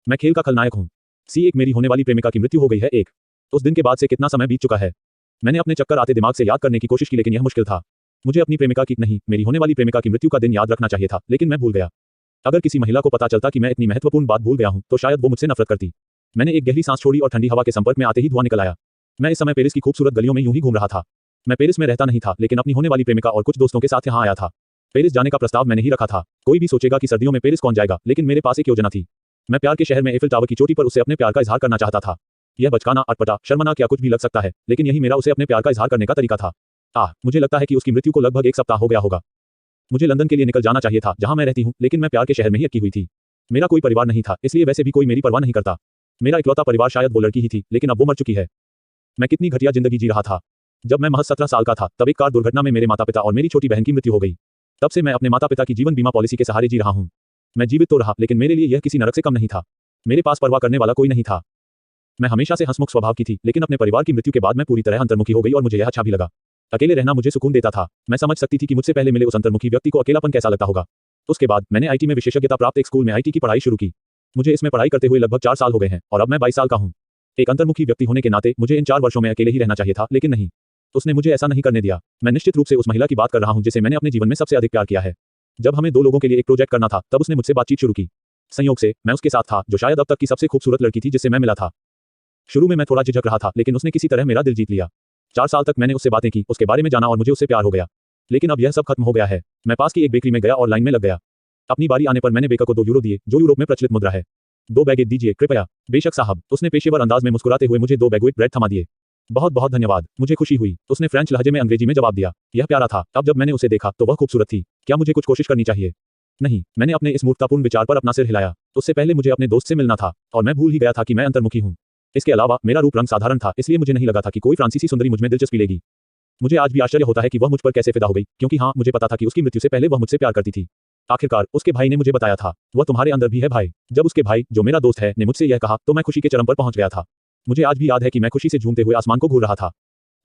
मैं खेल का खलनायक हूँ। C1 मेरी होने वाली प्रेमिका की मृत्यु हो गई है 1। उस दिन के बाद से कितना समय बीत चुका है। मैंने अपने चक्कर आते दिमाग से याद करने की कोशिश की लेकिन यह मुश्किल था। मुझे अपनी प्रेमिका की नहीं, मेरी होने वाली प्रेमिका की मृत्यु का दिन याद रखना चाहिए था, लेकिन मैं भूल गया। अगर किसी महिला को पता चलता कि मैं इतनी महत्वपूर्ण बात भूल गया हूँ, तो शायद वो मुझसे नफरत करती। मैंने एक गहरी सांस छोड़ी और ठंडी हवा के संपर्क में आते ही धुआं निकल आया। मैं इस समय पेरिस की खूबसूरत गलियों में यूं ही घूम रहा था। मैं पेरिस में रहता नहीं था, लेकिन अपनी होने वाली प्रेमिका और कुछ दोस्तों के साथ यहाँ आया था। पेरिस जाने का प्रस्ताव मैंने ही रखा था। कोई भी सोचेगा कि सर्दियों में पेरिस कौन जाएगा, लेकिन मेरे पास एक योजना थी। मैं प्यार के शहर में एफिल टावर की चोटी पर उससे अपने प्यार का इजहार करना चाहता था। यह बचकाना, अटपटा, शर्मनाक या कुछ भी लग सकता है, लेकिन यही मेरा उसे अपने प्यार का इजहार करने का तरीका था। मुझे लगता है कि उसकी मृत्यु को लगभग 1 सप्ताह हो गया होगा। मुझे लंदन के लिए निकल जाना चाहिए था, जहां मैं रहती हूं, लेकिन मैं प्यार के शहर में ही अटकी हुई थी। मेरा कोई परिवार नहीं था, इसलिए वैसे भी कोई मेरी परवाह नहीं करता। मेरा इकलौता परिवार शायद वो लड़की ही थी, लेकिन अब वो मर चुकी है। मैं कितनी घटिया जिंदगी जी रहा था। जब मैं महज 17 साल का था, तब एक कार दुर्घटना में मेरे माता-पिता और मेरी छोटी बहन की मृत्यु हो गई। तब से मैं अपने माता-पिता की जीवन बीमा पॉलिसी के सहारे जी रहा हूं। मैं जीवित तो रहा, लेकिन मेरे लिए यह किसी नरक से कम नहीं था। मेरे पास परवाह करने वाला कोई नहीं था। मैं हमेशा से हंसमुख स्वभाव की थी, लेकिन अपने परिवार की मृत्यु के बाद मैं पूरी तरह अंतर्मुखी हो गई और मुझे यह अच्छा भी लगा। अकेले रहना मुझे सुकून देता था। मैं समझ सकती थी कि मुझसे पहले मिले उस अंतर्मुखी व्यक्ति को अकेलापन कैसा लगता होगा। उसके बाद मैंने आईटी में विशेषज्ञता प्राप्त एक स्कूल में आईटी की पढ़ाई शुरू की। मुझे इसमें पढ़ाई करते हुए लगभग 4 साल हो गए हैं और अब मैं 22 साल का हूँ। एक अंतर्मुखी व्यक्ति होने के नाते मुझे इन 4 वर्षों में अकेले ही रहना चाहिए था, लेकिन नहीं। उसने मुझे ऐसा नहीं करने दिया। मैं निश्चित रूप से उस महिला की बात कर रहा हूँ जिसे मैंने अपने जीवन में सबसे अधिक प्यार किया है। जब हमें 2 लोगों के लिए एक प्रोजेक्ट करना था, तब उसने मुझसे बातचीत शुरू की। संयोग से मैं उसके साथ था, जो शायद अब तक की सबसे खूबसूरत लड़की थी जिससे मैं मिला था। शुरू में मैं थोड़ा झिझक रहा था, लेकिन उसने किसी तरह मेरा दिल जीत लिया। 4 साल तक मैंने उससे बातें की, उसके बारे में जाना और मुझे उससे प्यार हो गया। लेकिन अब यह सब खत्म हो गया है। मैं पास की एक बेकरी में गया और लाइन में लग गया। अपनी बारी आने पर मैंने बेकर को 2 यूरो दिए, जो यूरोप में प्रचलित मुद्रा है। 2 बैगेट दीजिए कृपया। बेशक साहब, उसने पेशेवर अंदाज में मुस्कुराते हुए मुझे 2 बैगुएट ब्रेड थमा दिए। बहुत बहुत धन्यवाद, मुझे खुशी हुई। उसने फ्रेंच लहजे में अंग्रेजी में जवाब दिया। यह प्यारा था। अब जब मैंने उसे देखा तो वह खूबसूरत थी। क्या मुझे कुछ कोशिश करनी चाहिए? नहीं, मैंने अपने इस मूर्खतापूर्ण विचार पर अपना सिर हिलाया। उससे पहले मुझे अपने दोस्त से मिलना था, और मैं भूल ही गया था कि मैं अंतर्मुखी हूँ। इसके अलावा मेरा रूप रंग साधारण था, इसलिए मुझे नहीं लगा था कि कोई फ्रांसीसी सुंदरी मुझमें दिलचस्पी लेगी। मुझे आज भी आश्चर्य होता है कि वह मुझ पर कैसे फिदा हो गई, क्योंकि हाँ, मुझे पता था कि उसकी मृत्यु से पहले वह मुझसे प्यार करती थी। आखिरकार उसके भाई ने मुझे बताया था। वह तुम्हारे अंदर भी है भाई। जब उसके भाई, जो मेरा दोस्त है, ने मुझसे यह कहा, तो मैं खुशी के चरम पर पहुंच गया था। मुझे आज भी याद है कि मैं खुशी से झूमते हुए आसमान को घूर रहा था।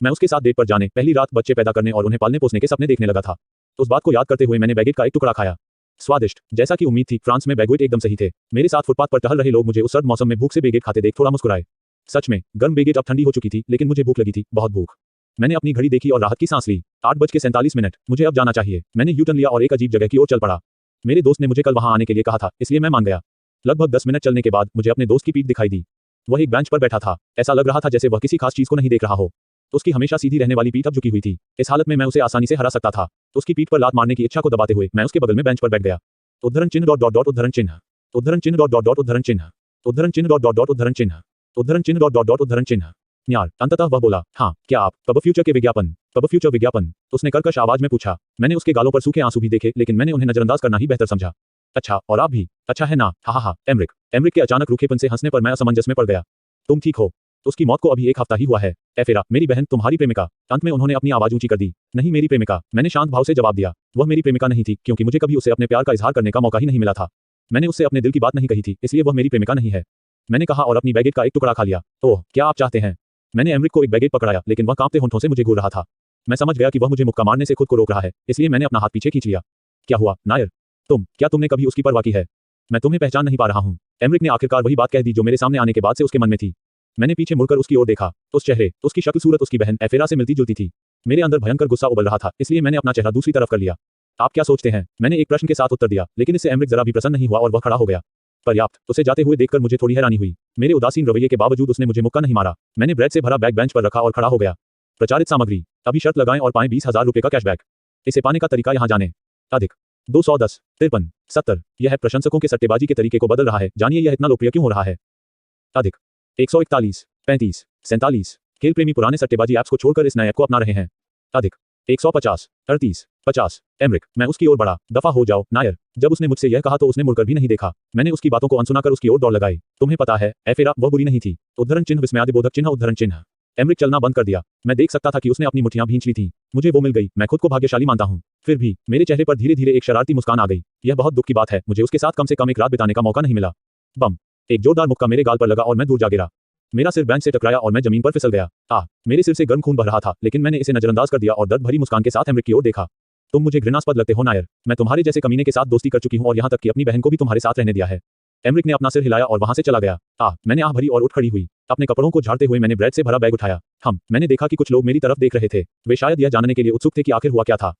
मैं उसके साथ डेट पर जाने, पहली रात, बच्चे पैदा करने और उन्हें पालने पोसने के सपने देखने लगा था। उस बात को याद करते हुए मैंने बैगेट का एक टुकड़ा खाया। स्वादिष्ट, जैसा कि उम्मीद थी। फ्रांस में बैगुएट एकदम सही थे। मेरे साथ फुटपाथ पर टहल रहे लोग मुझे उस सर्द मौसम में भूख से बैगेट खाते देख थोड़ा मुस्कुराए। सच में, गर्म बैगेट अब ठंडी हो चुकी थी, लेकिन मुझे भूख लगी थी, बहुत भूख। मैंने अपनी घड़ी देखी और राहत की सांस ली। 8:47। मुझे अब जाना चाहिए। मैंने यू टर्न लिया और एक अजीब जगह की ओर चल पड़ा। मेरे दोस्त ने मुझे कल वहां आने के लिए कहा था, इसलिए मैं मान गया। लगभग 10 मिनट चलने के बाद मुझे अपने दोस्त की पीठ दिखाई दी। वह एक बेंच पर बैठा था। ऐसा लग रहा था जैसे वह किसी खास चीज को नहीं देख रहा हो। उसकी हमेशा सीधी रहने वाली पीठ अब झुकी हुई थी। इस हालत में मैं उसे आसानी से हरा सकता था। उसकी पीठ पर लात मारने की इच्छा को दबाते हुए मैं उसके बगल में बेंच पर बैठ गया। उद्धरण चिन्ह डॉट डॉट डॉट उद्धरण चिन्ह। उद्धरण चिन्ह डॉट डॉट डॉट उद्धरण चिन्ह। उद्धरण चिन्ह डॉट डॉट डॉट उद्धरण चिन्ह। उद्धरण चिन्ह डॉट डॉट डॉट उद्धरण चिन्ह। न्यार, अंततः वह बोला, हाँ, क्या आप पब फ्यूचर के विज्ञापन? पब फ्यूचर विज्ञापन? उसने कर्कश आवाज में पूछा। मैंने उसके गालों पर सूखे आंसू भी देखे, लेकिन मैंने उन्हें नजरअंदाज करना ही बेहतर समझा। अच्छा, और आप भी? अच्छा है ना? हा हा हा। एमरिक के अचानक रूखेपन से हंसने पर मैं असमंजस में पड़ गया। तुम ठीक हो? उसकी मौत को अभी 1 हफ्ता ही हुआ है। एफेरा, मेरी बहन, तुम्हारी प्रेमिका। अंत में उन्होंने अपनी आवाज ऊंची कर दी। नहीं मेरी प्रेमिका, मैंने शांत भाव से जवाब दिया। वह मेरी प्रेमिका नहीं थी, क्योंकि मुझे कभी उसे अपने प्यार का इजहार करने का मौका ही नहीं मिला था। मैंने उससे अपने दिल की बात नहीं कही थी, इसलिए वह मेरी प्रेमिका नहीं है। मैंने कहा और अपनी बैगेट का एक टुकड़ा खा लिया। ओह, क्या आप चाहते हैं? मैंने एमरिक को एक बैगेट पकड़ाया, लेकिन वह कांपते होंठों से मुझे घूर रहा था। मैं समझ गया कि वह मुझे मुक्का मारने से खुद को रोक रहा है, इसलिए मैंने अपना हाथ पीछे खींच लिया। क्या हुआ, नायर? क्या तुमने कभी उसकी परवाह की है? मैं तुम्हें पहचान नहीं पा रहा हूँ। एमरिक ने आखिरकार वही बात कह दी जो मेरे सामने आने के बाद से उसके मन में थी। मैंने पीछे मुड़कर उसकी ओर देखा। उस चेहरे, उसकी शक्ल सूरत उसकी बहन एफेरा से मिलती जुलती थी। मेरे अंदर भयंकर गुस्सा उबल रहा था, इसलिए मैंने अपना चेहरा दूसरी तरफ कर लिया। आप क्या सोचते हैं? मैंने एक प्रश्न के साथ उत्तर दिया, लेकिन इससे एमरिक जरा भी प्रसन्न नहीं हुआ और वह खड़ा हो गया। पर्याप्त। उसे जाते हुए देखकर मुझे थोड़ी हैरानी हुई। मेरे उदासीन रवैये के बावजूद उसने मुझे मुक्का नहीं मारा। मैंने ब्रेड से भरा बैग बेंच पर रखा और खड़ा हो गया। प्रचारित सामग्री, अभी शर्त लगाएं और पाएं 20,000 रुपए का कैशबैक। इसे पाने का तरीका यहाँ जानें। अधिक 210, 53, 70। यह प्रशंसकों के सट्टेबाजी के तरीके को बदल रहा है। जानिए यह इतना लोकप्रिय क्यों हो रहा है। अधिक 141, 35, 47। खेल प्रेमी पुराने सट्टेबाजी ऐप्स को छोड़कर इस नए ऐप को अपना रहे हैं। अधिक 150, 38, 50। एमरिक, मैं उसकी ओर बढ़ा। दफा हो जाओ, नायर। जब उसने मुझसे यह कहा तो उसने मुड़कर भी नहीं देखा। मैंने उसकी बातों को अनसुना कर उसकी ओर दौड़ लगाई। तुम्हें पता है, एफेरा, वह बुरी नहीं थी। उद्धरण चिन्ह विस्मयादिबोधक चिन्ह उद्धरण चिन्ह। एमरिक चलना बंद कर दिया। मैं देख सकता था कि उसने अपनी मुट्ठियां भींच ली थीं। मुझे वो मिल गई। मैं खुद को भाग्यशाली मानता हूँ। फिर भी मेरे चेहरे पर धीरे धीरे एक शरारती मुस्कान आ गई। यह बहुत दुख की बात है, मुझे उसके साथ कम से कम एक रात बिताने का मौका नहीं मिला। बम! एक जोरदार मुक्का मेरे गाल पर लगा और मैं दूर जा गिरा। मेरा सिर बेंच से टकराया और मैं जमीन पर फिसल गया। मेरे सिर से गर्म खून बह रहा था, लेकिन मैंने इसे नजरअंदाज कर दिया और दर्द भरी मुस्कान के साथ एमरिक की ओर देखा। तुम मुझे घृणास्पद लगते हो नायर। मैं तुम्हारे जैसे कमीने के साथ दोस्ती कर चुकी हूँ और यहाँ तक कि अपनी बहन को भी तुम्हारे साथ रहने दिया है। एमरिक ने अपना सिर हिलाया और वहां से चला गया। मैंने आह भरी और उठ खड़ी हुई। अपने कपड़ों को झाड़ते हुए मैंने ब्रेड से भरा बैग उठाया। मैंने देखा कि कुछ लोग मेरी तरफ देख रहे थे। वे शायद यह जानने के लिए उत्सुक थे कि आखिर हुआ क्या था।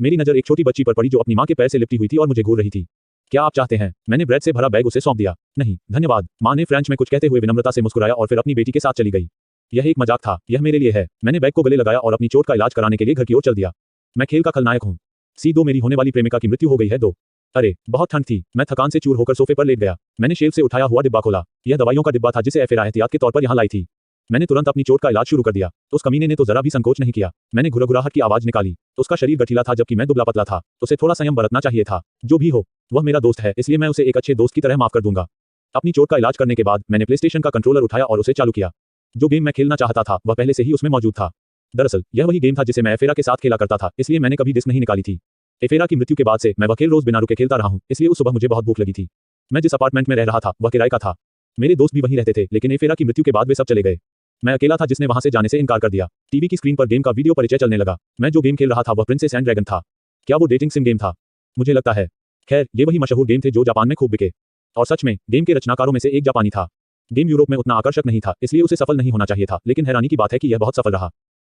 मेरी नज़र एक छोटी बच्ची पर पड़ी जो अपनी माँ के पैर से लिपटी हुई थी और मुझे घूर रही थी। क्या आप चाहते हैं? मैंने ब्रेड से भरा बैग उसे सौंप दिया। नहीं, धन्यवाद। माँ ने फ्रेंच में कुछ कहते हुए विनम्रता से मुस्कुराया और फिर अपनी बेटी के साथ चली गई। यह एक मजाक था, यह मेरे लिए है। मैंने बैग को गले लगाया और अपनी चोट का इलाज कराने के लिए घर की ओर चल दिया। मैं खेल का खलनायक हूँ। C2 मेरी होने वाली प्रेमिका की मृत्यु हो गई है। 2 अरे, बहुत ठंड थी। मैं थकान से चूर होकर सोफे पर लेट गया। मैंने शेल्फ से उठाया हुआ डिब्बा खोला। यह दवाइयों का डिब्बा था जिसे एफेरा एहतियात के तौर पर यहाँ लाई थी। मैंने तुरंत अपनी चोट का इलाज शुरू कर दिया। उस कमीने ने तो जरा भी संकोच नहीं किया। मैंने घुरघुराहट की आवाज निकाली। उसका शरीर गठीला था जबकि मैं दुबला पतला था। उसे थोड़ा संयम बरतना चाहिए था। जो भी हो, वह मेरा दोस्त है, इसलिए मैं उसे एक अच्छे दोस्त की तरह माफ कर दूंगा। अपनी चोट का इलाज करने के बाद मैंने प्लेस्टेशन का कंट्रोलर उठाया और उसे चालू किया। जो गेम मैं खेलना चाहता था वह पहले से ही उसमें मौजूद था। दरअसल यह वही गेम था जिसे मैं एफेरा के साथ खेला करता था, इसलिए मैंने कभी डिस्क नहीं निकाली थी। एफेरा की मृत्यु के बाद से मैं वह खेल रोज बिना रुके खेलता रहा हूँ, इसलिए उस सुबह मुझे बहुत भूख लगी थी। मैं जिस अपार्टमेंट में रह रहा था वह किराए का था। मेरे दोस्त भी वहीं रहते थे, लेकिन एफेरा की मृत्यु के बाद वे सब चले गए। मैं अकेला था जिसने वहां से जाने से इनकार कर दिया। टीवी की स्क्रीन पर गेम का वीडियो परिचय चलने लगा। मैं जो गेम खेल रहा था वह प्रिंसेस एंड ड्रैगन था। क्या वो डेटिंग सिम गेम था? मुझे लगता है। खैर, ये वही मशहूर गेम थे जो जापान में खूब बिके। और सच में, गेम के रचनाकारों में से एक जापानी था। गेम यूरोप में उतना आकर्षक नहीं था, इसलिए उसे सफल नहीं होना चाहिए था, लेकिन हैरानी की बात है कि यह बहुत सफल रहा।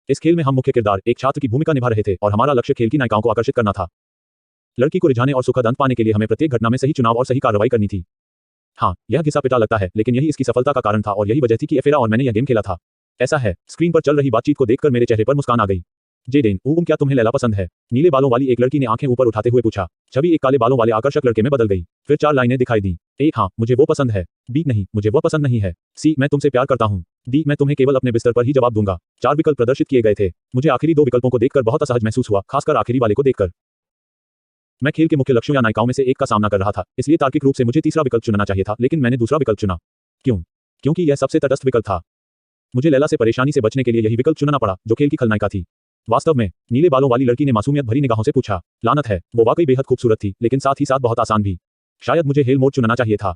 इस खेल में हम मुख्य किरदार एक छात्र की भूमिका निभा रहे थे और हमारा लक्ष्य खेल की नायिकाओं को आकर्षित करना था। लड़की को रिझाने और सुखद अंत पाने के लिए हमें प्रत्येक घटना में सही चुनाव और सही कार्रवाई करनी थी। यह घिसा पिटा लगता है, लेकिन यही इसकी सफलता का कारण था और यही वजह थी कि एफेरा और मैंने यह गेम खेला था। ऐसा है, स्क्रीन पर चल रही बातचीत को देखकर मेरे चेहरे पर मुस्कान आ गई। जेडेन, क्या तुम्हें लैला पसंद है? नीले बालों वाली एक लड़की ने आंखें ऊपर उठाते हुए पूछा। छवि एक काले बालों वाले आकर्षक लड़के में बदल गई। फिर 4 लाइनें दिखाई दी। एक, हाँ, मुझे वो पसंद है। बी, नहीं, मुझे वो पसंद नहीं है। सी, मैं तुमसे प्यार करता हूँ। डी, मैं तुम्हें केवल अपने बिस्तर पर ही जवाब दूंगा। 4 विकल्प प्रदर्शित किए गए थे। मुझे आखिरी 2 विकल्पों को देखकर बहुत असहज महसूस हुआ, खासकर आखिरी वाले को देखकर। मैं खेल के मुख्य लक्ष्यों या नायिकाओं में से एक का सामना कर रहा था, इसलिए तार्किक रूप से मुझे तीसरा विकल्प चुनना चाहिए था, लेकिन मैंने दूसरा विकल्प चुना। क्यों? क्योंकि यह सबसे तटस्थ विकल्प था। मुझे लैला से परेशानी से बचने के लिए यही विकल्प चुनना पड़ा, जो खेल की खलनायिका थी। वास्तव में, नीले बालों वाली लड़की ने मासूमियत भरी निगाहों से पूछा। लानत है, वो वाकई बेहद खूबसूरत थी, लेकिन साथ ही साथ बहुत आसान भी। शायद मुझे हेल मोड चुनना चाहिए था।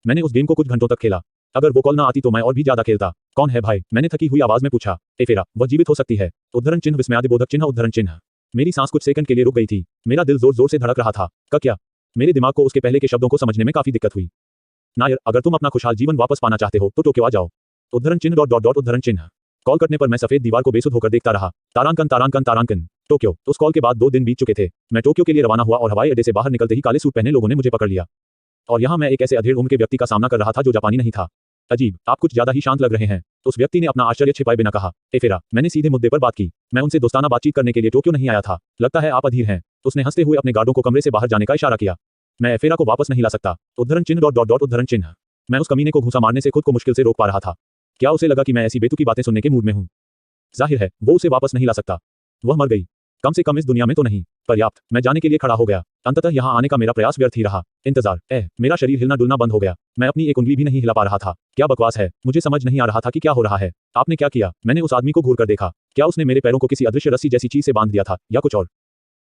मैंने उस गेम को कुछ घंटों तक खेला। अगर वो कॉल ना आती तो मैं और भी ज्यादा खेलता। कौन है भाई? मैंने थकी हुई आवाज में पूछा। एफेरा, वह जीवित हो सकती है। उद्धरण चिन्ह विस्मयादिबोधक चिन्ह उद्धरण चिन्ह। मेरी सांस कुछ सेकंड के लिए रुक गई थी। मेरा दिल जोर जोर से धड़क रहा था। क्या? मेरे दिमाग को उसके पहले के शब्दों को समझने में काफी दिक्कत हुई। नायर, अगर तुम अपना खुशहाल जीवन वापस पाना चाहते हो तो टोक्यो आ जाओ। उद्धरण चिन्ह ... उद्धरण चिन्ह। कॉल कटने पर मैं सफेद दीवार को बेसुध होकर देखता रहा। तारांकन। टोक्यो। उस कॉल के बाद 2 दिन बीत चुके थे। मैं टोक्यो के लिए रवाना हुआ और हवाई अड्डे से बाहर निकलते ही काले सूट पहने लोगों ने मुझे पकड़ लिया। और यहाँ मैं एक ऐसे अधेड़ उम्र के व्यक्ति का सामना कर रहा था जो जापानी नहीं था। अजीब, आप कुछ ज्यादा ही शांत लग रहे हैं। उस व्यक्ति ने अपना आश्चर्य छिपाए बिना कहा। एफेरा, मैंने सीधे मुद्दे पर बात की। मैं उनसे दोस्ताना बातचीत करने के लिए टोक्यो नहीं आया था। लगता है आप अधीर हैं। उसने हंसते हुए अपने गार्डों को कमरे से बाहर जाने का इशारा किया। मैं एफेरा को वापस नहीं ला सकता। उद्धरण चिन्ह ... उद्धरण चिन्ह। मैं उस कमीने को घूंसा मारने से खुद को मुश्किल से रोक पा रहा था। क्या उसे लगा कि मैं ऐसी बेतुकी बातें सुनने के मूड में हूँ? जाहिर है, वो उसे वापस नहीं ला सकता। वह मर गई। कम से कम इस दुनिया में तो नहीं। पर्याप्त। मैं जाने के लिए खड़ा हो गया। अंततः यहाँ आने का मेरा प्रयास व्यर्थ ही रहा। इंतजार। मेरा शरीर हिलना डुलना बंद हो गया। मैं अपनी एक उंगली भी नहीं हिला पा रहा था। क्या बकवास है। मुझे समझ नहीं आ रहा था कि क्या हो रहा है। आपने क्या किया? मैंने उस आदमी को घूर कर देखा। क्या उसने मेरे पैरों को किसी अदृश्य रस्सी जैसी चीज से बांध दिया था, या कुछ और?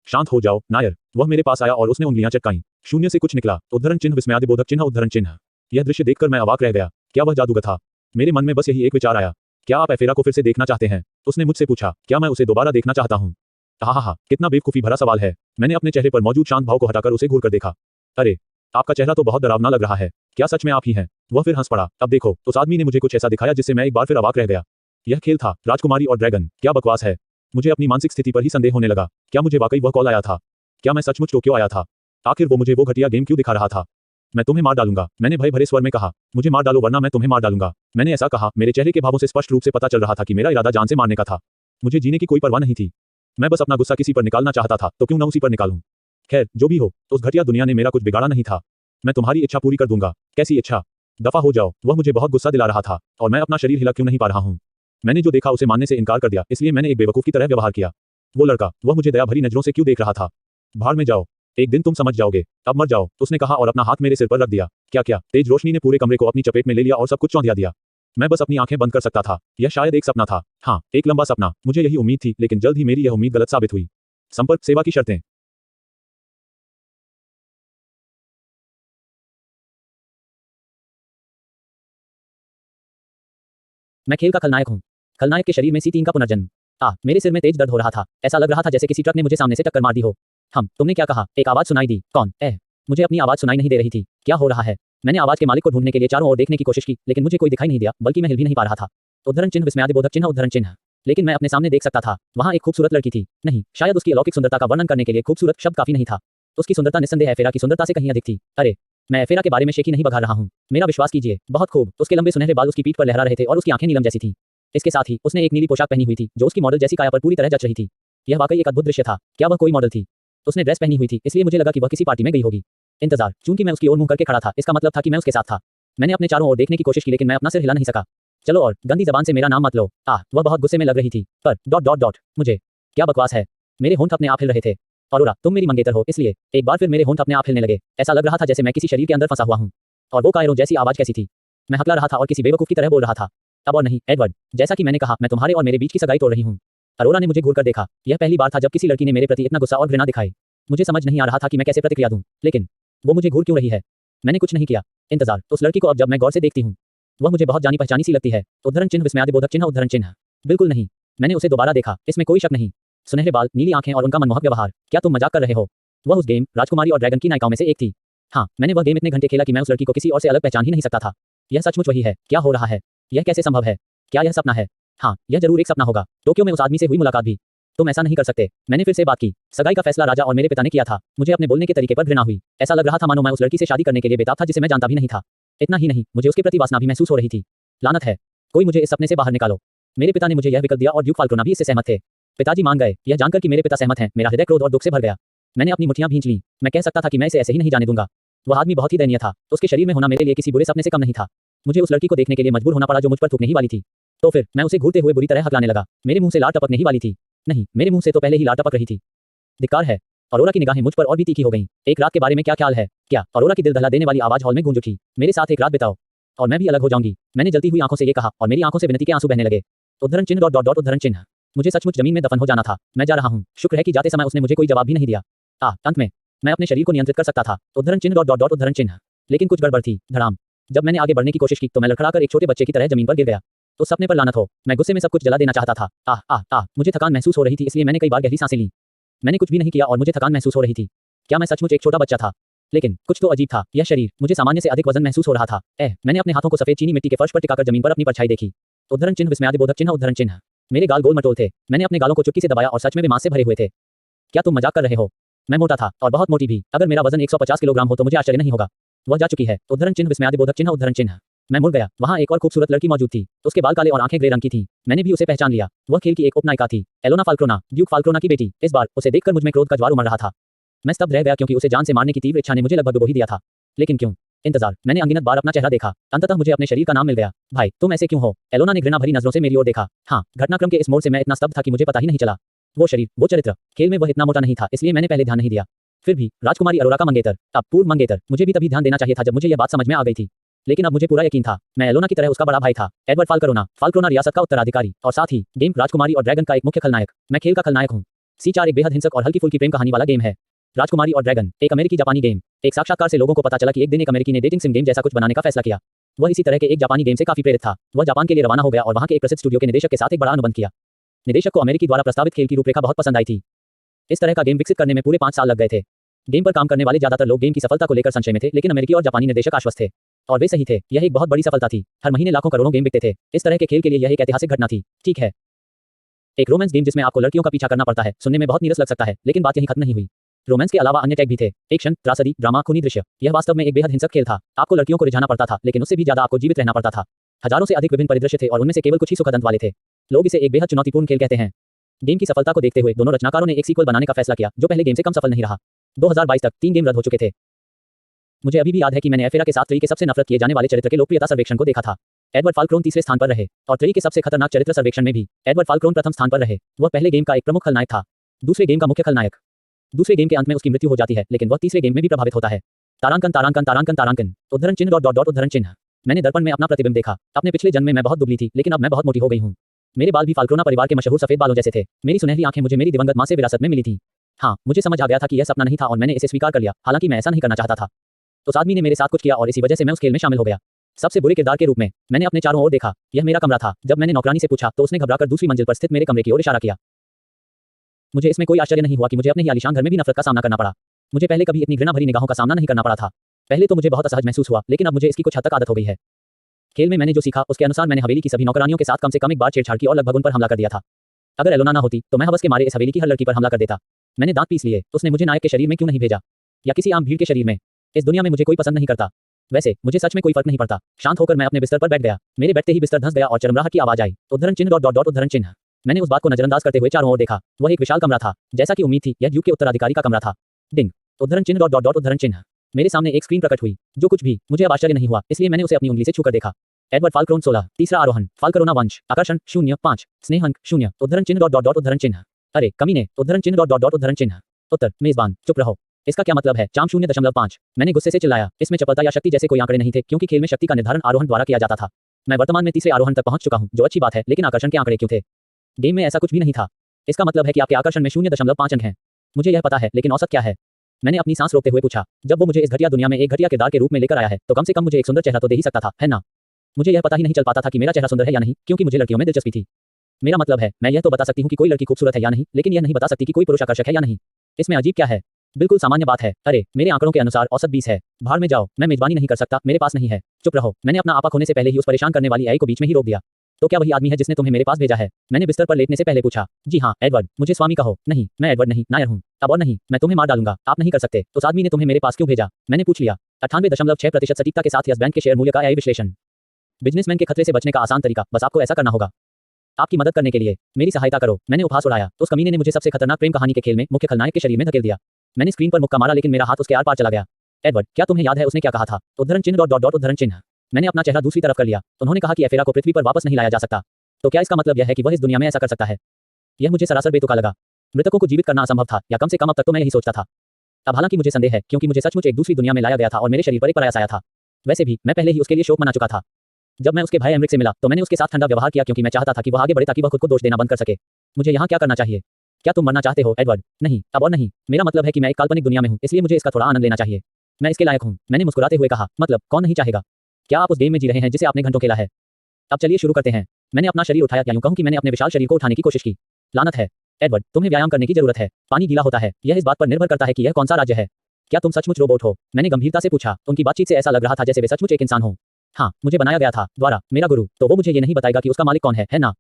शांत हो जाओ, नायर। वह मेरे पास आया और उसने उंगलियां चटकाईं। शून्य से कुछ निकला। उद्धरण चिन्ह विस्मयादिबोधक चिन्ह उद्धरण चिन्ह। यह दृश्य देखकर मैं अवाक रह गया। क्या वह जादूगर था? मेरे मन में बस यही एक विचार आया। क्या आप एफेरा को फिर से देखना चाहते हैं? उसने मुझसे पूछा। क्या मैं उसे दोबारा देखना चाहता हूँ? कितना बेवकूफी भरा सवाल है। मैंने अपने चेहरे पर मौजूद शांत भाव को हटाकर उसे घूर कर देखा। अरे, आपका चेहरा तो बहुत डरावना लग रहा है। क्या सच में आप ही हैं? वह फिर हंस पड़ा। अब देखो, उस आदमी ने मुझे कुछ ऐसा दिखाया जिससे मैं एक बार फिर अवाक रह गया। यह खेल था, राजकुमारी और ड्रैगन। क्या बकवास है। मुझे अपनी मानसिक स्थिति पर ही संदेह होने लगा। क्या मुझे वाकई वह कॉल आया था? क्या मैं सचमुच टोक्यो आया था? आखिर वो मुझे वो घटिया गेम क्यों दिखा रहा था? मैं तुम्हें मार डालूंगा, मैंने भय भरे स्वर में कहा। मुझे मार डालो वरना मैं तुम्हें मार डालूंगा। मैंने ऐसा कहा, मेरे चेहरे के भावों से स्पष्ट रूप से पता चल रहा था कि मेरा इरादा जान से मारने का था। मुझे जीने की कोई परवाह नहीं थी। मैं बस अपना गुस्सा किसी पर निकालना चाहता था, तो क्यों न उसी पर निकालूं। खैर, जो भी हो, उस घटिया दुनिया ने मेरा कुछ बिगाड़ा नहीं था। मैं तुम्हारी इच्छा पूरी कर दूंगा। कैसी इच्छा? दफा हो जाओ। वह मुझे बहुत गुस्सा दिला रहा था, और मैं अपना शरीर हिला क्यों नहीं पा रहा हूँ। मैंने जो देखा उसे मानने से इनकार कर दिया, इसलिए मैंने एक बेवकूफ की तरह व्यवहार किया। वो लड़का, वह मुझे दया भरी नजरों से क्यों देख रहा था? भाड़ में जाओ, एक दिन तुम समझ जाओगे। अब मर जाओ, उसने कहा और अपना हाथ मेरे सिर पर रख दिया। क्या? तेज रोशनी ने पूरे कमरे को अपनी चपेट में ले लिया और सब कुछ चौंधिया दिया। मैं बस अपनी आंखें बंद कर सकता था। यह शायद एक सपना था। हाँ, एक लंबा सपना। मुझे यही उम्मीद थी, लेकिन जल्द ही मेरी यह उम्मीद गलत साबित हुई। संपर्क सेवा की शर्तें। मैं खेल का खलनायक हूँ। खलनायक के शरीर में C3 का पुनर्जन्म। मेरे सिर में तेज दर्द हो रहा था। ऐसा लग रहा था जैसे किसी ट्रक ने मुझे सामने से टक्कर मार दी हो। तुमने क्या कहा? एक आवाज सुनाई दी। कौन? मुझे अपनी आवाज सुनाई नहीं दे रही थी। क्या हो रहा है? मैंने आवाज के मालिक को ढूंढने के लिए चारों ओर देखने की कोशिश की, लेकिन मुझे कोई दिखाई नहीं दिया, बल्कि मैं हिल भी नहीं पा रहा था। उद्धरण चिन्ह विस्मयादिबोधक चिन्ह उद्धरण चिन्ह। लेकिन मैं अपने सामने देख सकता था, वहां एक खूबसूरत लड़की थी। नहीं, शायद उसकी अलौकिक सुंदरता का वर्णन करने के लिए खूबसूरत शब्द काफी नहीं था। उसकी सुंदरता निस्संदेह एफेरा की सुंदरता से कहीं अधिक थी। अरे, मैं एफेरा के बारे में शेखी नहीं बघा रहा हूँ। मेरा विश्वास कीजिए, बहुत खूब। उसके लंबे सुनहरे बाल उसकी पीठ पर लहरा रहे थे और उसकी आंखें नीलम जैसी थी। इसके साथ ही उसने एक नीली पोशाक पहनी हुई थी, जो उसकी मॉडल जैसी काया पर पूरी तरह जच रही थी। यह वाकई एक अद्भुत दृश्य था। क्या वह कोई मॉडल थी? उसने ड्रेस पहनी हुई थी, इसलिए मुझे लगा कि वह किसी पार्टी में गई होगी। इंतजार, चूंकि मैं उसकी ओर मुंह करके खड़ा था, इसका मतलब था कि मैं उसके साथ था। मैंने अपने चारों ओर देखने की कोशिश की, लेकिन मैं अपना सिर हिला नहीं सका। चलो और गंदी जबान से मेरा नाम मत लो। वह बहुत गुस्से में लग रही थी। पर डॉट डॉट डॉट मुझे क्या बकवास है। मेरे होंठ अपने आप हिल रहे थे। औरोरा, तुम मेरी मंगेतर हो, इसलिए एक बार फिर मेरे होंठ अपने आप हिलने लगे। ऐसा लग रहा था जैसे मैं किसी शरीर के अंदर फंसा हुआ हूं। और वो कायरों जैसी आवाज कैसी थी? मैं हकला रहा था और किसी बेवकूफ की तरह बोल रहा था। अब और नहीं, एडवर्ड, जैसा कि मैंने कहा, मैं तुम्हारे और मेरे बीच की सगाई तोड़ रही हूँ। अरोरा ने मुझे घूरकर देखा। यह पहली बार था जब किसी लड़की ने मेरे प्रति इतना गुस्सा और घृणा दिखाई। मुझे समझ नहीं आ रहा था कि मैं कैसे प्रतिक्रिया दूं, लेकिन वो मुझे घूर क्यों रही है? मैंने कुछ नहीं किया। इंतजार, उस लड़की को अब जब मैं गौर से देखती हूँ, वह मुझे बहुत जानी पहचानी सी लगती है। उद्धरण चिन्ह विस्मयादिबोधक चिन्ह उद्धरण चिन्ह। बिल्कुल नहीं, मैंने उसे दोबारा देखा, इसमें कोई शक नहीं। सुनहरे बाल, नीली आंखें और उनका मनमोहक व्यवहार। क्या तुम मजाक कर रहे हो? वह उस गेम राजकुमारी और ड्रैगन की नायिकाओं में से एक थी। हाँ, मैंने वह गेम इतने घंटे खेला कि मैं उस लड़की को किसी और से अलग पहचान ही नहीं सकता था। यह सचमुच वही है। क्या हो रहा है? यह कैसे संभव है? क्या यह सपना है? हाँ, यह जरूर एक सपना होगा। टोक्यो में उस आदमी से हुई मुलाकात भी। तुम ऐसा नहीं कर सकते। मैंने फिर से बात की। सगाई का फैसला राजा और मेरे पिता ने किया था। मुझे अपने बोलने के तरीके पर घृणा हुई। ऐसा लग रहा था मानो मैं उस लड़की से शादी करने के लिए बेताब था जिसे मैं जानता भी नहीं था। इतना ही नहीं, मुझे उसके प्रति वासना भी महसूस हो रही थी। लानत है, कोई मुझे इस सपने से बाहर निकालो। मेरे पिता ने मुझे यह विकल्प दिया और ड्यूक फाल्कोना भी इससे सहमत थे। पिताजी मान गए। यह जानकर कि मेरे पिता सहमत हैं, मेरा हृदय क्रोध और दुख से भर गया। मैंने अपनी मुट्ठियां भींच लीं। मैं कह सकता था कि मैं इसे ऐसे ही नहीं जाने दूंगा। वह आदमी बहुत ही दयनीय था। उसके शरीर में होना मेरे लिए किसी बुरे सपने से कम नहीं था। मुझे उस लड़की को देखने के लिए मजबूर होना पड़ा जो मुझ पर थूकने ही वाली थी। तो फिर मैं उसे घूरते हुए बुरी तरह हकलाने लगा। मेरे मुंह से लार टपकने ही वाली थी। नहीं, मेरे मुंह से तो पहले ही लार टपक रही थी। धिक्कार है। अरोरा की निगाहें मुझ पर और भी तीखी हो गईं। एक रात के बारे में क्या ख्याल है? क्या? अरोरा की दिल दहला देने वाली आवाज हॉल में गूंज उठी। मेरे साथ एक रात बिताओ और मैं भी अलग हो जाऊंगी। मैंने जलती हुई आंखों से ये कहा और मेरी आंखों से विनती के आंसू बहने लगे। उद्धरण चिन्ह डॉट डॉट डॉट उद्धरण चिन्ह। मुझे सचमुच जमीन में दफन हो जाना था। मैं जा रहा हूँ। शुक्र है कि जाते समय उसने मुझे कोई जवाब भी नहीं दिया। अंत में मैं अपने शरीर को नियंत्रित कर सकता था। उद्धरण चिन्ह डॉट डॉट डॉट उद्धरण चिन्ह। लेकिन कुछ गड़बड़ थी। धड़ाम। जब मैंने आगे बढ़ने की कोशिश की तो मैं लड़खड़ाकर एक छोटे बच्चे की तरह जमीन पर गिर गया। उस सपने पर लानत हो। मैं गुस्से में सब कुछ जला देना चाहता था। मुझे थकान महसूस हो रही थी, इसलिए मैंने कई बार गहरी सांसें ली। मैंने कुछ भी नहीं किया और मुझे थकान महसूस हो रही थी। क्या मैं सचमुच एक छोटा बच्चा था? लेकिन कुछ तो अजीब था। यह शरीर, मुझे सामान्य से अधिक वजन महसूस हो रहा था। मैंने अपने हाथों को सफेद चीनी मिट्टी के फर्श पर टिकाकर जमीन पर अपनी परछाई देखी। उद्धरण चिन्ह विस्मयादिबोधक चिन्ह उद्धरण चिन्ह। मेरे गाल गोल मटोल थे। मैंने अपने गालों को चुटकी से दबाया और सच में वे मांस से भरे हुए थे। क्या तुम मजाक कर रहे हो? मैं मोटा था और बहुत मोटी भी। अगर मेरा वजन 150 किलोग्राम हो तो मुझे आश्चर्य नहीं होगा। वह जा चुकी है। उद्धरण चिन्ह विस्मयादिबोधक चिन्ह उद्धरण चिन्ह। मैं मुड़ गया। वहां एक और खूबसूरत लड़की मौजूद थी। उसके बाल काले और आंखें ग्रे रंग की थीं। मैंने भी उसे पहचान लिया। वह खेल की एक उपनायिका थी, एलोना फाल्क्रोना, ड्यूक फाल्क्रोना की बेटी। इस बार उसे देखकर मुझ में क्रोध का ज्वार उमड़ रहा था। मैं स्तब्ध रह गया क्योंकि उसे जान से मारने की तीव्र इच्छा ने मुझे लगभग डुबो ही दिया था। लेकिन क्यों? इंतजार। मैंने अनगिनत बार अपना चेहरा देखा। अंततः मुझे अपने शरीर का नाम मिल गया। भाई, तुम ऐसे क्यों हो? एलोना ने घृणा भरी नजरों से मेरी ओर देखा। हाँ, घटनाक्रम के इस मोड़ से मैं इतना स्तब्ध था कि मुझे पता ही नहीं चला। वो शरीर, वो चरित्र, खेल में वह इतना मोटा नहीं था, इसलिए मैंने पहले ध्यान नहीं दिया। फिर भी राजकुमारी अरोरा का मंगेतर, अब पूर्व मंगेतर, मुझे भी तभी ध्यान देना चाहिए था जब मुझे यह बात समझ में आ गई थी। लेकिन अब मुझे पूरा यकीन था, मैं एलोना की तरह उसका बड़ा भाई था। एडवर्ड फाल्क्रोना, फाल्क्रोना रियासत का उत्तराधिकारी और साथ ही गेम राजकुमारी और ड्रैगन का एक मुख्य खलनायक। मैं खेल का खलनायक हूँ। C4 एक बेहद हिंसक और हल्की फुल्की प्रेम कहानी वाला गेम है। राजकुमारी और ड्रैगन एक अमेरिकी जापानी गेम। एक साक्षात्कार से लोगों को पता चला कि एक दिन एक अमेरिकी ने डेटिंग सिम गेम जैसा कुछ बनाने का फैसला किया। वह इसी तरह के एक जापानी गेम से काफी प्रेरित था। वह जापान के लिए रवाना हो गया और वहां के एक प्रसिद्ध स्टूडियो के निदेशक के साथ एक बड़ा अनुबंध किया। निदेशक को अमेरिकी द्वारा प्रस्तावित खेल की रूपरेखा बहुत पसंद आई थी। इस तरह का गेम विकसित करने में पूरे 5 साल लग गए थे। गेम पर काम करने वाले ज्यादातर लोग गेम की सफलता को लेकर संशय में थे, लेकिन अमेरिकी और जापानी निर्देशक आश्वस्त थे। और वे सही थे। यह एक बहुत बड़ी सफलता थी। हर महीने लाखों करोड़ों गेम बिकते थे। इस तरह के खेल के लिए यह एक ऐतिहासिक घटना थी। ठीक है, एक रोमांस गेम जिसमें आपको लड़कियों का पीछा करना पड़ता है, सुनने में बहुत नीरस लग सकता है, लेकिन बात यहीं खत्म नहीं हुई। रोमांस के अलावा अन्य टैग भी थे। एक्शन, त्रासदी, ड्रामा, खूनी दृश्य। यह वास्तव में एक बेहद हिंसक खेल था। आपको लड़कियों को रिझाना पड़ता था, लेकिन उससे भी ज्यादा आपको जीवित रहना पड़ता था। हजारों से अधिक विभिन्न परिदृश्य थे और उनमें से केवल कुछ ही सुखद अंत वाले थे। लोग इसे एक बेहद चुनौतीपूर्ण खेल कहते हैं। गेम की सफलता को देखते हुए दोनों रचनाकारों ने एक सीक्वल बनाने का फैसला किया, जो पहले गेम से कम सफल नहीं रहा। 2022 तक 3 गेम रद्द हो चुके थे। मुझे अभी भी याद है कि मैंने एफेरा के साथ ट्री के सबसे नफरत किए जाने वाले चरित्र के लोकप्रियता सर्वेक्षण को देखा था। एडवर्ड फाल्क्रोन तीसरे स्थान पर रहे और ट्री के सबसे खतरनाक चरित्र सर्वेक्षण में भी एडवर्ड फाल्क्रोन प्रथम स्थान पर रहे। वह पहले गेम का एक प्रमुख खलनायक था, दूसरे गेम का मुख्य खलनायक। दूसरे गेम के अंत में उसकी मृत्यु हो जाती है, लेकिन वह तीसरे गेम में भी प्रभावित होता है। तारांकन तारांकन तारांकन तारांकन उद्धरण चिन्ह डॉट डॉट डॉट उद्धरण चिन्ह। मैंने दर्पण में अपना प्रतिबिंब देखा। अपने पिछले जन्म में मैं बहुत दुबली थी, लेकिन अब मैं बहुत मोटी हो गई हूँ। मेरे बाल भी फाल्क्रोना परिवार के मशहूर सफेद बालों जैसे थे। मेरी सुनहरी आंखें मुझे मेरी दिवंगत मां से विरासत में मिली थी। हाँ, मुझे समझ आ गया था कि यह सपना नहीं था और मैंने इसे स्वीकार कर लिया, हालांकि मैं ऐसा नहीं करना चाहता था। उस आदमी ने मेरे साथ कुछ किया और इसी वजह से मैं उस खेल में शामिल हो गया। सबसे बुरे किरदार के रूप में मैंने अपने चारों ओर देखा। यह मेरा कमरा था। जब मैंने नौकरानी से पूछा तो उसने घबराकर दूसरी मंजिल पर स्थित मेरे कमरे की ओर इशारा किया। मुझे इसमें कोई आश्चर्य नहीं हुआ कि मुझे अपने ही आलीशान घर में भी नफरत का सामना करना पड़ा। मुझे पहले कभी इतनी घृणा भरी निगाहों का सामना नहीं करना पड़ा था। पहले तो मुझे बहुत असहज महसूस हुआ, लेकिन अब मुझे इसकी कुछ हद तक आदत हो गई है। खेल में मैंने जो सीखा उसके अनुसार मैंने हवेली की सभी नौकरानियों के साथ कम से कम एक बार छेड़छाड़ की और लगभग उन पर हमला कर दिया था। अगर एलोना ना होती तो मैं हवस के मारे इस हवेली की हर लड़की पर हमला कर देता। मैंने दांत पीस लिए, उसने मुझे नायक के शरीर में क्यों नहीं भेजा, या किसी आम भीड़ के शरीर में। इस दुनिया में मुझे कोई पसंद नहीं करता। वैसे मुझे सच में कोई फर्क नहीं पड़ता। शांत होकर मैं अपने बिस्तर पर बैठ गया। मेरे बैठते ही बिस्तर धंस गया और चरमराहट की आवाज आई। उद्धरण चिन्ह डॉट डॉट डॉट उद्धरण चिन्ह। मैंने उस बात को नजरअंदाज करते हुए चारों ओर देखा। वह एक विशाल कमरा था, जैसा कि उम्मीद थी। यह ड्यूक के उत्तराधिकारी का कमरा था। डिंग। उद्धरण चिन्ह डॉट डॉट डॉट उद्धरण चिन्ह। मेरे सामने एक स्क्रीन प्रकट हुई। जो कुछ भी, मुझे अब आश्चर्य नहीं हुआ, इसलिए मैंने उसे अपनी उंगली से छूकर देखा। एडवर्ड फाल्क्रोन 16, तीसरा आरोहण, फाल्करोना वंश, आकर्षण 0.5, स्नेह अंक 0, उद्धरण चिन्ह डॉट डॉट डॉट उद्धरण चिन्ह। अरे कमीने, उद्धरण चिन्ह डॉट डॉट डॉट उद्धरण चिन्ह। उत्तर, मेजबान, चुप रहो। इसका क्या मतलब है? चाम 0.5। मैंने गुस्से से चिल्लाया। इसमें चपलता या शक्ति जैसे कोई आंकड़े नहीं थे, क्योंकि खेल में शक्ति का निर्धारण आरोहण द्वारा किया जाता था। मैं वर्तमान में तीसरे आरोहण तक पहुंच चुका हूं, जो अच्छी बात है, लेकिन आकर्षण के आंकड़े क्यों थे? गेम में ऐसा कुछ भी नहीं था। इसका मतलब है कि आपके आकर्षण में 0.5 अंक हैं। मुझे यह पता है, लेकिन औसत क्या है? मैंने अपनी सांस रोकते हुए पूछा। जब वो मुझे इस घटिया दुनिया में एक घटिया किरदार के रूप में लेकर आया है, तो कम से कम मुझे एक सुंदर चेहरा तो दे ही सकता था, है ना? मुझे यह पता ही नहीं चल पाता था कि मेरा चेहरा सुंदर है या नहीं, क्योंकि मुझे लड़कियों में दिलचस्पी थी। मेरा मतलब है, मैं यह तो बता सकती हूँ कि कोई लड़की खूबसूरत है या नहीं, लेकिन यह नहीं बता सकती कि कोई पुरुष आकर्षक है या नहीं। इसमें अजीब क्या है? बिल्कुल सामान्य बात है। अरे मेरे आंकड़ों के अनुसार औसत 20 है। भाड़ में जाओ, मैं मेजबानी नहीं कर सकता, मेरे पास नहीं है। चुप रहो। मैंने अपना आपा खोने से पहले ही उस परेशान करने वाली आई को बीच में ही रोक दिया। तो क्या वही आदमी है जिसने तुम्हें मेरे पास भेजा है? मैंने बिस्तर पर लेटने से पहले पूछा। जी हाँ एडवर्ड, मुझे स्वामी कहो। नहीं, मैं एडवर्ड नहीं, नायर हूँ। अब और नहीं, मैं तुम्हें मार डालूंगा। आप नहीं कर सकते। उस आदमी ने तुम्हें मेरे पास क्यों भेजा? मैंने पूछ लिया। 98.6% सटीकता के साथ यस बैंक के शेयर मूल्य का AI विश्लेषण। बिजनेसमैन के खतरे से बचने का आसान तरीका, बस आपको ऐसा करना होगा। आपकी मदद करने के लिए मेरी सहायता करो। मैंने उपहास उड़ाया। उस कमीने ने मुझे सबसे खतरनाक प्रेम कहानी के खेल में मुख्य खलनायक के शरीर में धकेल दिया। मैंने स्क्रीन पर मुक्का मारा, लेकिन मेरा हाथ उसके आर पार चला गया। एडवर्ड, क्या तुम्हें याद है उसने क्या कहा था? उद्धरण चिन्ह डॉट डॉट डॉट उद्धरण चिन्ह। मैंने अपना चेहरा दूसरी तरफ कर लिया। उन्होंने कहा कि एफेरा को पृथ्वी पर वापस नहीं लाया जा सकता। तो क्या इसका मतलब यह है कि वह इस दुनिया में ऐसा कर सकता है? यह मुझे सरासर बेतुका लगा। मृतकों को जीवित करना असंभव था, या कम से कम अब तक तो मैं यही सोचता था। अब हालांकि मुझे संदेह है, क्योंकि मुझे सचमुच एक दूसरी दुनिया में लाया गया था और मेरे शरीर पर एक पराया था। वैसे भी मैं पहले ही उसके लिए शोक मना चुका था। जब मैं उसके भाई एमरिक से मिला, तो मैंने उसके साथ ठंडा व्यवहार किया, क्योंकि मैं चाहता था कि वह आगे बढ़े ताकि वह खुद को दोष देना बंद कर सके। मुझे यहाँ क्या करना चाहिए? क्या तुम मरना चाहते हो एडवर्ड? नहीं, अब और नहीं। मेरा मतलब है कि मैं एक काल्पनिक दुनिया में हूँ, इसलिए मुझे इसका थोड़ा आनंद लेना चाहिए। मैं इसके लायक हूँ। मैंने मुस्कुराते हुए कहा। मतलब कौन नहीं चाहेगा? क्या आप उस गेम में जी रहे हैं जिसे आपने घंटों खेला है? अब चलिए शुरू करते हैं। मैंने अपना शरीर उठाया, या यूं कहूं कि मैंने अपने विशाल शरीर को उठाने की कोशिश की। लानत है एडवर्ड, तुम्हें व्यायाम करने की जरूरत है। पानी गीला होता है। यह इस बात पर निर्भर करता है कि यह कौन सा राज्य है। क्या तुम सचमुच रोबोट हो? मैंने गंभीरता से पूछा। उनकी बातचीत से ऐसा लग रहा था जैसे वे सचमुच एक इंसान हो। हाँ, मुझे बनाया गया था द्वारा मेरा गुरु, तो वो मुझे ये नहीं बताएगा कि उसका मालिक कौन है ना?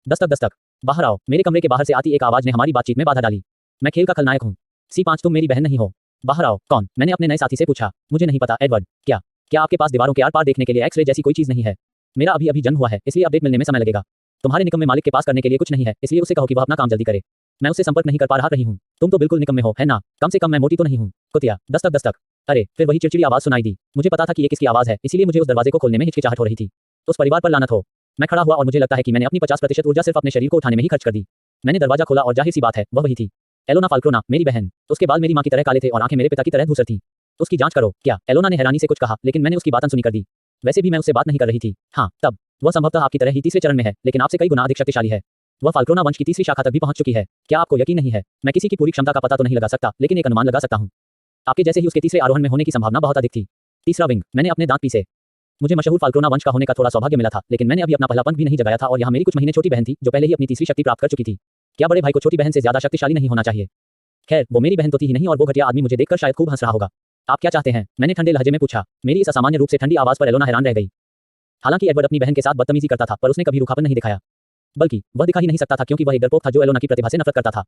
दस्तक दस्तक। बाहर आओ। मेरे कमरे के बाहर से आती एक आवाज ने हमारी बातचीत में बाधा डाली। मैं खेल का खलनायक हूँ। C5, तुम मेरी बहन नहीं हो। बाहर आओ। कौन? मैंने अपने नए साथी से पूछा। मुझे नहीं पता एडवर्ड। क्या आपके पास दीवारों के आर पार देखने के लिए एक्स-रे जैसी कोई चीज नहीं है? मेरा अभी जन्म हुआ है, इसलिए अपडेट मिलने में समय लगेगा। तुम्हारे निकम्मे मालिक के पास करने के लिए कुछ नहीं है, इसलिए उसे कहो कि वह अपना काम जल्दी करे। मैं उससे संपर्क नहीं कर पा रही हूँ। तुम तो बिल्कुल निकम्मे हो, है ना? कम से कम मैं मोटी तो नहीं हूँ। कुतिया। दस्तक दस्तक। अरे फिर वही चिड़चिड़ी आवाज सुनाई दी। मुझे पता था कि ये किसकी आवाज है, इसीलिए मुझे उस दरवाजे को खोलने में हिचकिचाहट हो रही थी। उस परिवार पर लानत हो। मैं खड़ा हुआ और मुझे लगता है कि मैंने अपनी 50% ऊर्जा सिर्फ अपने शरीर को उठाने में ही खर्च कर दी। मैंने दरवाजा खोला और जाहिर सी बात है, वह वही थी। एलोना फाल्क्रोना, मेरी बहन। उसके बाल मेरी मां की तरह काले थे और आंखें मेरे पिता की तरह धूसर थीं। उसकी जांच करो। क्या? एलोना ने हैरानी से कुछ कहा, लेकिन मैंने उसकी बात अनसुनी कर दी। वैसे भी मैं उससे बात नहीं कर रही थी। हाँ, तब वह संभवतः आपकी तरह ही तीसरे चरण में है, लेकिन आपसे कई गुना अधिक शक्तिशाली है। वह फाल्क्रोना वंश की तीसरी शाखा तक भी पहुंच चुकी है। क्या आपको यकीन नहीं है? मैं किसी की पूरी क्षमता का पता तो नहीं लगा सकता, लेकिन एक अनुमान लगा सकता हूं। आपके जैसे ही उसके तीसरे आरोहण में होने की संभावना बहुत अधिक थी। तीसरा विंग। मैंने अपने दांत पीसे। मुझे मशहूर फाल्क्रोना वंश का होने का थोड़ा सौभाग्य मिला था, लेकिन मैंने अभी अपना पहला पंख भी नहीं जगाया था और यहाँ मेरी कुछ महीने छोटी बहन थी, जो पहले ही अपनी तीसरी शक्ति प्राप्त कर चुकी थी। क्या बड़े भाई को छोटी बहन से ज्यादा शक्तिशाली नहीं होना चाहिए? खैर, वो मेरी बहन तो थी ही नहीं, और वो घटिया आदमी मुझे देखकर शायद खूब हंस रहा होगा। आप क्या चाहते हैं? मैंने ठंडे लहजे में पूछा। मेरी इस असामान्य रूप से ठंडी आवाज पर एलोना हैरान रह गई। हालांकि एडवर्ड अपनी बहन के साथ बदतमीजी करता था, पर उसने कभी रूखापन नहीं दिखाया। बल्कि वह दिखा ही नहीं सकता था, क्योंकि वह एक डरपोक था जो एलोना की प्रतिभा से नफरत करता था।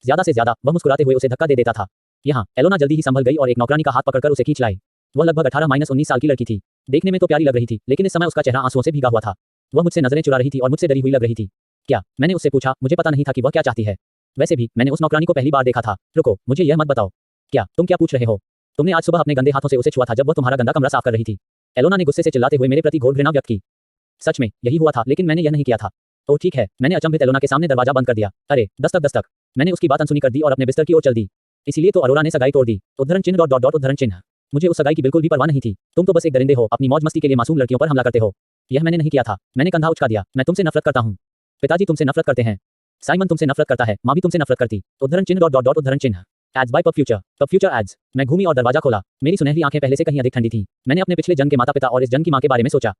ज्यादा से ज्यादा वह मुस्कुराते हुए उसे धक्का दे देता था। यहाँ एलोना जल्दी ही संभल गई और एक नौकरानी का हाथ पकड़कर उसे खींच लाई। वह लगभग 18-19 साल की लड़की थी। देखने में तो प्यारी लग रही थी, लेकिन इस समय उसका चेहरा आंसुओं से भीगा हुआ था। वह मुझसे नजरें चुरा रही थी और मुझसे डरी हुई लग रही थी। क्या? मैंने उससे पूछा। मुझे पता नहीं था कि वह क्या चाहती है। वैसे भी मैंने उस नौकरानी को पहली बार देखा था। रुको, मुझे यह मत बताओ। क्या? तुम क्या पूछ रहे हो? तुमने आज सुबह अपने गंदे हाथों से उसे छुआ था जब वह तुम्हारा गंदा कमरा साफ कर रही थी। एलोना ने गुस्से से चिल्लाते हुए मेरे प्रति घोर घृणा व्यक्त की। सच में यही हुआ था, लेकिन मैंने यह नहीं किया था। तो ठीक है। मैंने अचंभित एलोना के सामने दरवाजा बंद कर दिया। अरे दस्तक दस्तक। मैंने उसकी बात अनसुनी कर दी और अपने बिस्तर की ओर चल दी। इसीलिए तो अरोरा ने सगाई तोड़ दी। उद्धरण चिन्ह डॉट डॉट डॉट उद्धरण चिन्ह। मुझे उस सगाई की बिल्कुल भी परवाह नहीं थी। तुम तो बस एक दरिंदे हो, अपनी मौज मस्ती के लिए मासूम लड़कियों पर हमला करते हो। यह मैंने नहीं किया था। मैंने कंधा उचका दिया। मैं तुमसे नफरत करता हूँ। पिताजी तुमसे नफरत करते हैं। साइमन तुमसे नफरत करता है। माँ भी तुमसे नफरत करती। उद्धरण चिन्ह डॉट डॉट डॉट उद्धरण चिन्ह। Ads by pub future ads. मैं घूमी और दरवाजा खोला। मेरी सुनहरी आंखें पहले से कहीं अधिक ठंडी थीं। मैंने अपने पिछले जन्म के माता पिता और इस जन्म की माँ के बारे में सोचा।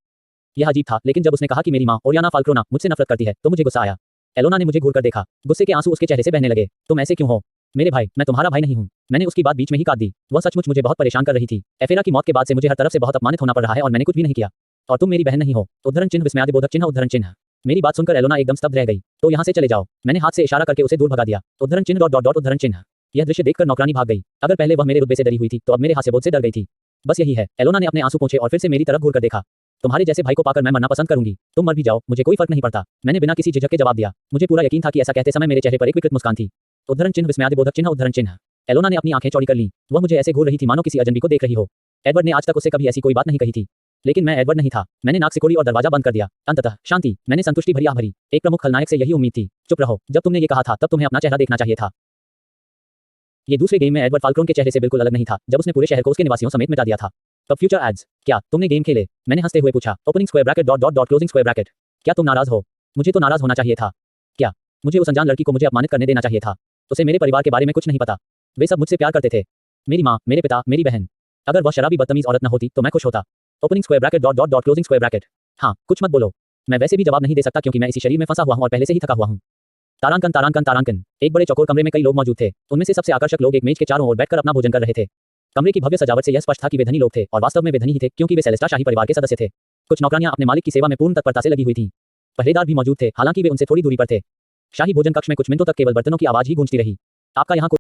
यह अजीब था, लेकिन जब उसने कहा कि मेरी माँ ओरियाना फाल्क्रोना मुझसे नफरत करती है, तो मुझे गुस्सा आया। एलोना ने मुझे घूरकर देखा। गुस्से के आंसू उसके चेहरे से बहने लगे। तुम ऐसे क्यों हो? मेरे भाई, मैं तुम्हारा भाई नहीं हूँ। मैंने उसकी बात बीच में ही काट दी। वह सचमुच मुझे बहुत परेशान कर रही थी। एफेरा की मौत के बाद से मुझे हर तरफ से बहुत अपमानित होना पड़ रहा है और मैंने कुछ भी नहीं किया। और तुम मेरी बहन नहीं हो। उद्धरण चिन्ह विस्मयादिबोधक चिन्ह उद्धरण चिन्ह। मेरी बात सुनकर एलोना एकदम स्तब्ध रह गई। तो यहाँ से चले जाओ। मैंने हाथ से इशारा करके उसे दूर भगा दिया। उद्धरण चिन्ह डॉट डॉट डॉट उद्धरण चिन्ह। यह दृश्य देखकर नौकरानी भाग गई। अगर पहले वह मेरे रुतबे से डरी हुई थी तो अब मेरे हास्यबोध से डर गई थी। बस यही है। एलोना ने अपने आंसू पोंछे और फिर से मेरी तरफ घूरकर देखा। तुम्हारे जैसे भाई को पाकर मैं मरना पसंद करूंगी। तुम मर भी जाओ, मुझे कोई फर्क नहीं पड़ता। मैंने बिना किसी झिझक के जवाब दिया। मुझे पूरा यकीन था कि ऐसा कहते समय मेरे चेहरे पर एक विकृत मुस्कान थी। उद्धरण चिन्ह विस्मयादिबोधक चिन्ह उद्धरण चिन्ह। एलोना ने अपनी आंखें चौड़ी कर लीं। वह मुझे ऐसे घूर रही थी मानो किसी अजनबी को देख रही हो। एडवर्ड ने आज तक उससे कभी ऐसी कोई बात नहीं कही थी। लेकिन मैं एडवर्ड नहीं था। मैंने नाक सिकोड़ी और दरवाजा बंद कर दिया। अंततः शांति। मैंने संतुष्टि भरी आह भरी। एक प्रमुख खलनायक से यही उम्मीद थी। चुप रहो। जब तुमने ये कहा था तब तुम्हें अपना चेहरा देखना चाहिए था। ये दूसरे गेम में एडवर्ड फाल्क्रोन के चेहरे से बिल्कुल अलग नहीं था जब उसने पूरे शहर को उसके निवासियों समेत मिटा दिया था। तब फ्यूचर एड्स। क्या तुमने गेम खेले? मैंने हंसते हुए पूछा। Opening square bracket dot dot dot closing square bracket. क्या तुम नाराज हो? मुझे तो नाराज होना चाहिए था। क्या मुझे उस अनजान लड़की को मुझे अपमानित करने देना चाहिए था? उसे मेरे परिवार के बारे में कुछ नहीं पता। वे सब मुझसे प्यार करते थे। मेरी माँ, मेरे पिता, मेरी बहन। अगर वह शराबी बदतमीज औरत न होती तो मैं खुश होता। Opening square bracket dot dot dot closing square bracket. हाँ, कुछ मत बोलो। मैं वैसे भी जवाब नहीं दे सकता क्योंकि मैं इसी शरीर में फंसा हुआ हूँ और पहले से ही थका हुआ हूँ। तारांकन तारांकन तारांकन। एक बड़े चौकोर कमरे में कई लोग मौजूद थे। उनमें से सबसे आकर्षक लोग एक मेज के चारों ओर बैठकर अपना भोजन कर रहे थे। कमरे की भव्य सजावट से यह स्पष्ट था कि वे धनी लोग थे और वास्तव में वे धनी ही थे क्योंकि वे सेलेस्टा शाही परिवार के सदस्य थे। कुछ नौकरानियां अपने मालिक की सेवा में पूर्ण तत्परता से लगी हुई थीं। पहरेदार भी मौजूद थे, हालांकि वे उनसे थोड़ी दूरी पर थे। शाही भोजन कक्ष में कुछ मिनटों तक केवल बर्तनों की आवाज ही गूंजती रही। आपका यहाँ